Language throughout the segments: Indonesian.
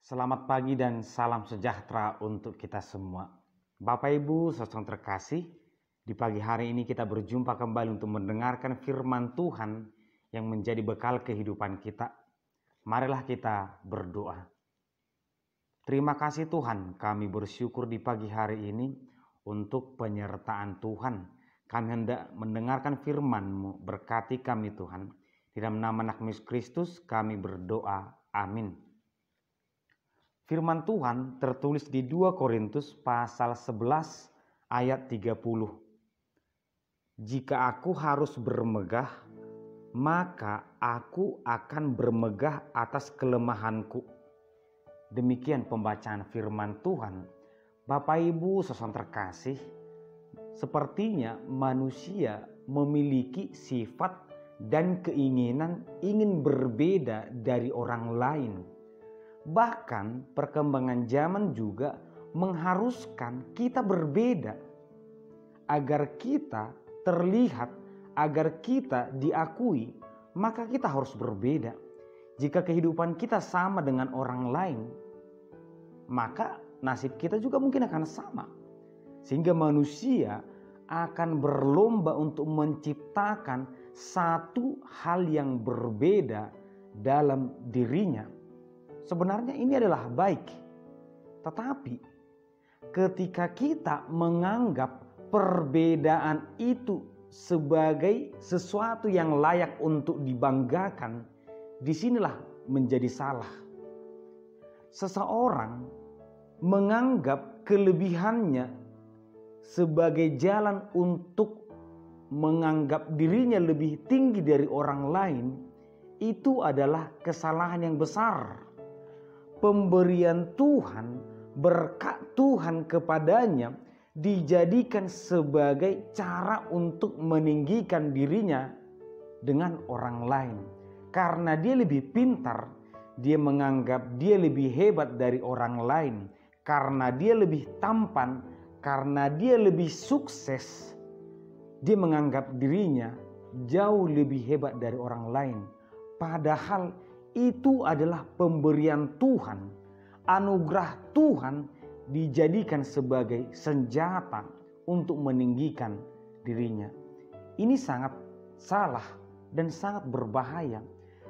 Selamat pagi dan salam sejahtera untuk kita semua. Bapak Ibu saudara terkasih, di pagi hari ini kita berjumpa kembali untuk mendengarkan firman Tuhan yang menjadi bekal kehidupan kita. Marilah kita berdoa. Terima kasih Tuhan, kami bersyukur di pagi hari ini untuk penyertaan Tuhan. Kami hendak mendengarkan firman-Mu, berkati kami Tuhan. Di dalam nama anak Yesus Kristus kami berdoa, amin. Firman Tuhan tertulis di 2 Korintus pasal 11 ayat 30. Jika aku harus bermegah, maka aku akan bermegah atas kelemahanku. Demikian pembacaan firman Tuhan. Bapak Ibu saudara terkasih, sepertinya manusia memiliki sifat dan keinginan ingin berbeda dari orang lain. Bahkan perkembangan zaman juga mengharuskan kita berbeda agar kita terlihat, agar kita diakui, maka kita harus berbeda. Jika kehidupan kita sama dengan orang lain, maka nasib kita juga mungkin akan sama. Sehingga manusia akan berlomba untuk menciptakan satu hal yang berbeda dalam dirinya. Sebenarnya ini adalah baik, tetapi ketika kita menganggap perbedaan itu sebagai sesuatu yang layak untuk dibanggakan, disinilah menjadi salah. Seseorang menganggap kelebihannya sebagai jalan untuk menganggap dirinya lebih tinggi dari orang lain, itu adalah kesalahan yang besar. Pemberian Tuhan, berkat Tuhan kepadanya dijadikan sebagai cara untuk meninggikan dirinya dengan orang lain. Karena dia lebih pintar, dia menganggap dia lebih hebat dari orang lain. Karena dia lebih tampan, karena dia lebih sukses, dia menganggap dirinya jauh lebih hebat dari orang lain. Padahal itu adalah pemberian Tuhan. Anugerah Tuhan dijadikan sebagai senjata untuk meninggikan dirinya. Ini sangat salah dan sangat berbahaya.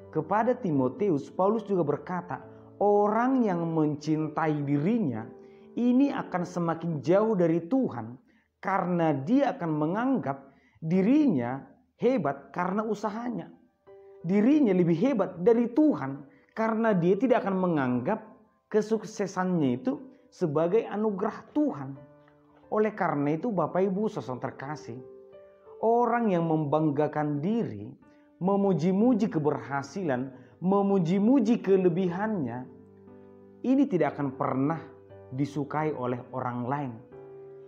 Kepada Timotius, Paulus juga berkata, orang yang mencintai dirinya ini akan semakin jauh dari Tuhan karena dia akan menganggap dirinya hebat karena usahanya. Dirinya lebih hebat dari Tuhan karena dia tidak akan menganggap kesuksesannya itu sebagai anugerah Tuhan. Oleh karena itu Bapak Ibu saudara terkasih, orang yang membanggakan diri, memuji-muji keberhasilan, memuji-muji kelebihannya, ini tidak akan pernah disukai oleh orang lain.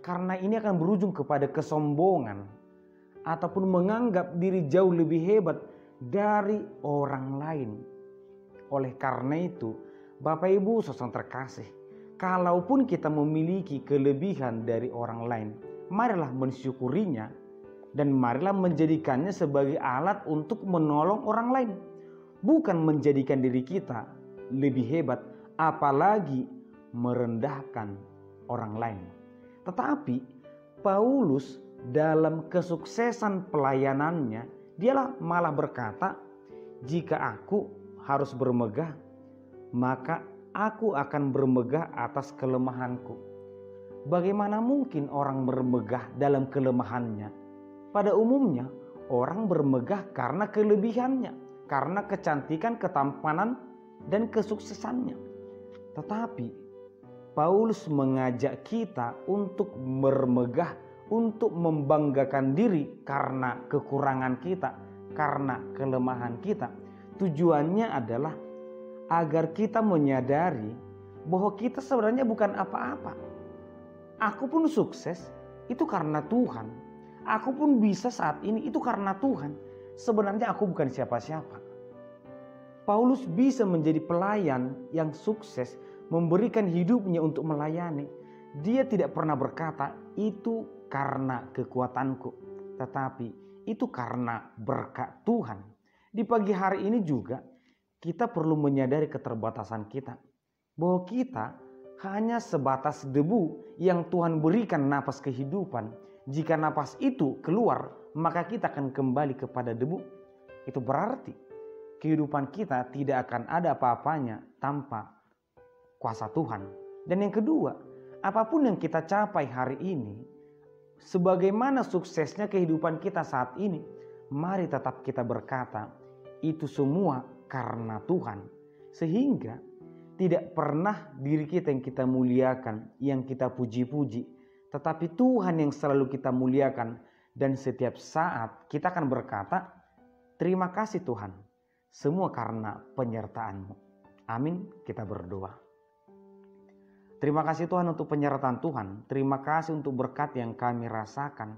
Karena ini akan berujung kepada kesombongan ataupun menganggap diri jauh lebih hebat dari orang lain. Oleh karena itu, Bapak Ibu saudara terkasih, kalaupun kita memiliki kelebihan dari orang lain, marilah mensyukurinya dan marilah menjadikannya sebagai alat untuk menolong orang lain, bukan menjadikan diri kita lebih hebat, apalagi merendahkan orang lain. Tetapi Paulus dalam kesuksesan pelayanannya, dialah malah berkata, jika aku harus bermegah, maka aku akan bermegah atas kelemahanku. Bagaimana mungkin orang bermegah dalam kelemahannya? Pada umumnya orang bermegah karena kelebihannya, karena kecantikan, ketampanan, dan kesuksesannya. Tetapi Paulus mengajak kita untuk bermegah, untuk membanggakan diri karena kekurangan kita, karena kelemahan kita. Tujuannya adalah agar kita menyadari bahwa kita sebenarnya bukan apa-apa. Aku pun sukses itu karena Tuhan. Aku pun bisa saat ini itu karena Tuhan. Sebenarnya aku bukan siapa-siapa. Paulus bisa menjadi pelayan yang sukses, memberikan hidupnya untuk melayani. Dia tidak pernah berkata itu karena kekuatanku, tetapi itu karena berkat Tuhan. Di pagi hari ini juga kita perlu menyadari keterbatasan kita. bahwa kita hanya sebatas debu yang Tuhan berikan napas kehidupan. Jika napas itu keluar, maka kita akan kembali kepada debu. Itu berarti kehidupan kita tidak akan ada apa-apanya tanpa kuasa Tuhan. Dan yang kedua, apapun yang kita capai hari ini, sebagaimana suksesnya kehidupan kita saat ini, mari tetap kita berkata, itu semua karena Tuhan. Sehingga tidak pernah diri kita yang kita muliakan, yang kita puji-puji, tetapi Tuhan yang selalu kita muliakan. Dan setiap saat kita akan berkata, terima kasih Tuhan, semua karena penyertaan-Mu. Amin, kita berdoa. Terima kasih Tuhan untuk penyertaan Tuhan. Terima kasih untuk berkat yang kami rasakan.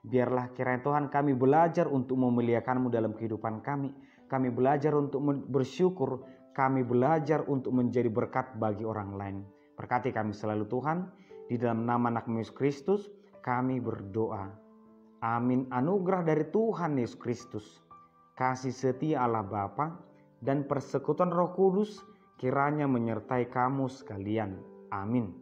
Biarlah kiranya Tuhan kami belajar untuk memuliakan-Mu dalam kehidupan kami. Kami belajar untuk bersyukur. Kami belajar untuk menjadi berkat bagi orang lain. Berkati kami selalu Tuhan. Di dalam nama anak-Mu Yesus Kristus kami berdoa. Amin. Anugerah dari Tuhan Yesus Kristus, kasih setia Allah Bapa, dan persekutuan Roh Kudus kiranya menyertai kamu sekalian. Amin.